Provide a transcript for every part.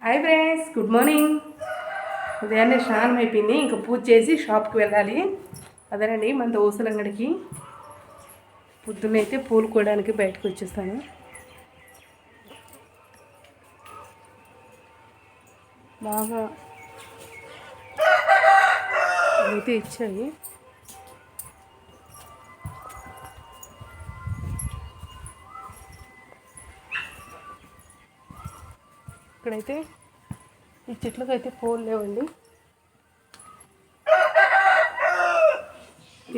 Hi friends, good morning. ఉదయాన్నే స్నానం అయిపోయింది. ఇంకా పూజ చేసి షాప్కి వెళ్ళాలి. అదేనండి మన దోసల అంగడికి పొద్దున్నైతే పూలు కోయడానికి బయటకు వచ్చేస్తాను. బాగా అయితే ఇచ్చాయి. ఇక్కడైతే ఈ చెట్లకు అయితే పూలు లేవండి.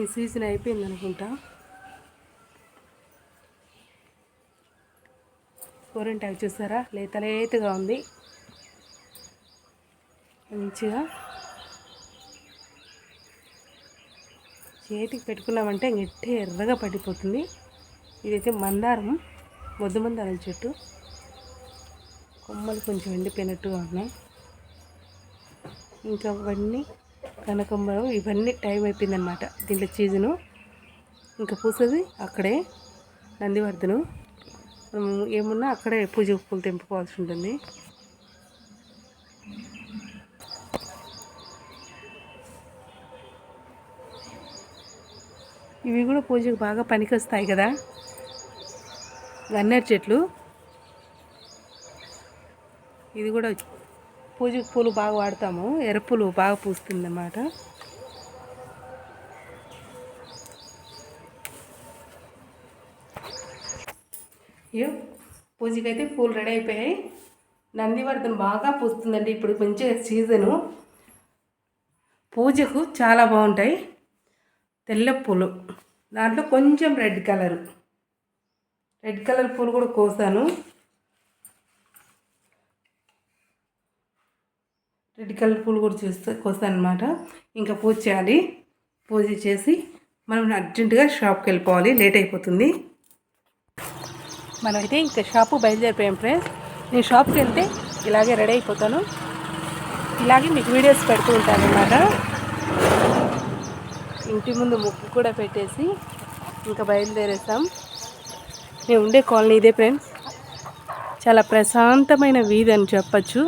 ఈ సీజన్ అయిపోయింది అనుకుంటా. గోరింటాకు చూసారా, లేతగా ఉంది. మంచిగా చేతికి పెట్టుకున్నామంటే గట్టి ఎర్రగా పడిపోతుంది. ఇదైతే మందారం, మొద్దు మందారం చెట్టు. కొమ్మలు కొంచెం ఎండిపోయినట్టుగా ఉన్నాయి. ఇంకా అవన్నీ కనకంబరం, ఇవన్నీ టైం అయిపోయిందనమాట. దీంట్లో సీజను ఇంకా పూసేది అక్కడే నందివర్ధను. ఏమున్నా అక్కడే పూజ పూలు తెంపుకోవాల్సి ఉంటుంది. ఇవి కూడా పూజకు బాగా పనికి వస్తాయి కదా, గన్నేరు చెట్లు. ఇది కూడా పూజకు పూలు బాగా వాడతాము. ఎర్రపూలు బాగా పూస్తుంది అన్నమాట. పూజకైతే పూలు రెడీ అయిపోయాయి. నందివర్ధన బాగా పూస్తుందండి ఇప్పుడు, మంచిగా సీజను. పూజకు చాలా బాగుంటాయి. తెల్ల పూలు, దాంట్లో కొంచెం రెడ్ కలర్ పూలు కూడా కోసాను. రెడ్ కలర్ పూలు కూడా కోస్తాను అనమాట. ఇంకా పూజ చేయాలి. పూజ చేసి మనం అర్జెంటుగా షాప్కి వెళ్ళిపోవాలి, లేట్ అయిపోతుంది. మనమైతే ఇంకా షాపు బయలుదేరిపోయాం ఫ్రెండ్స్. నేను షాప్కి వెళ్తే ఇలాగే రెడీ అయిపోతాను. ఇలాగే మీకు వీడియోస్ పెడుతూ ఉంటాను అన్నమాట. ఇంటి ముందు ముగ్గు కూడా పెట్టేసి ఇంకా బయలుదేరేస్తాం. మేము ఉండే కాలనీ ఇదే ఫ్రెండ్స్. చాలా ప్రశాంతమైన వీధి అని చెప్పచ్చు.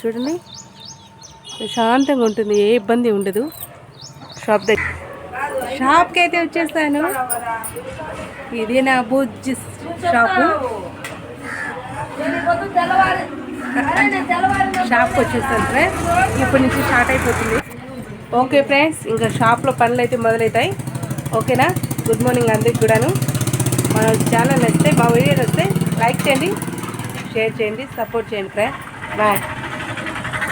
చూడండి, ప్రశాంతంగా ఉంటుంది, ఏ ఇబ్బంది ఉండదు. షాప్కి అయితే వచ్చేస్తాను. ఇది నా బుజ్జి షాప్కి వచ్చేస్తాను ఫ్రెండ్స్. ఇప్పటి నుంచి స్టార్ట్ అయిపోతుంది. ఓకే ఫ్రెండ్స్, ఇంకా షాప్లో పనులు అయితే మొదలవుతాయి. ఓకేనా? గుడ్ మార్నింగ్ అందరికి కూడాను. మన ఛానల్ నచ్చితే, మా వీడియో నచ్చితే లైక్ చేయండి, షేర్ చేయండి, సపోర్ట్ చేయండి ఫ్రెండ్స్. బాయ్.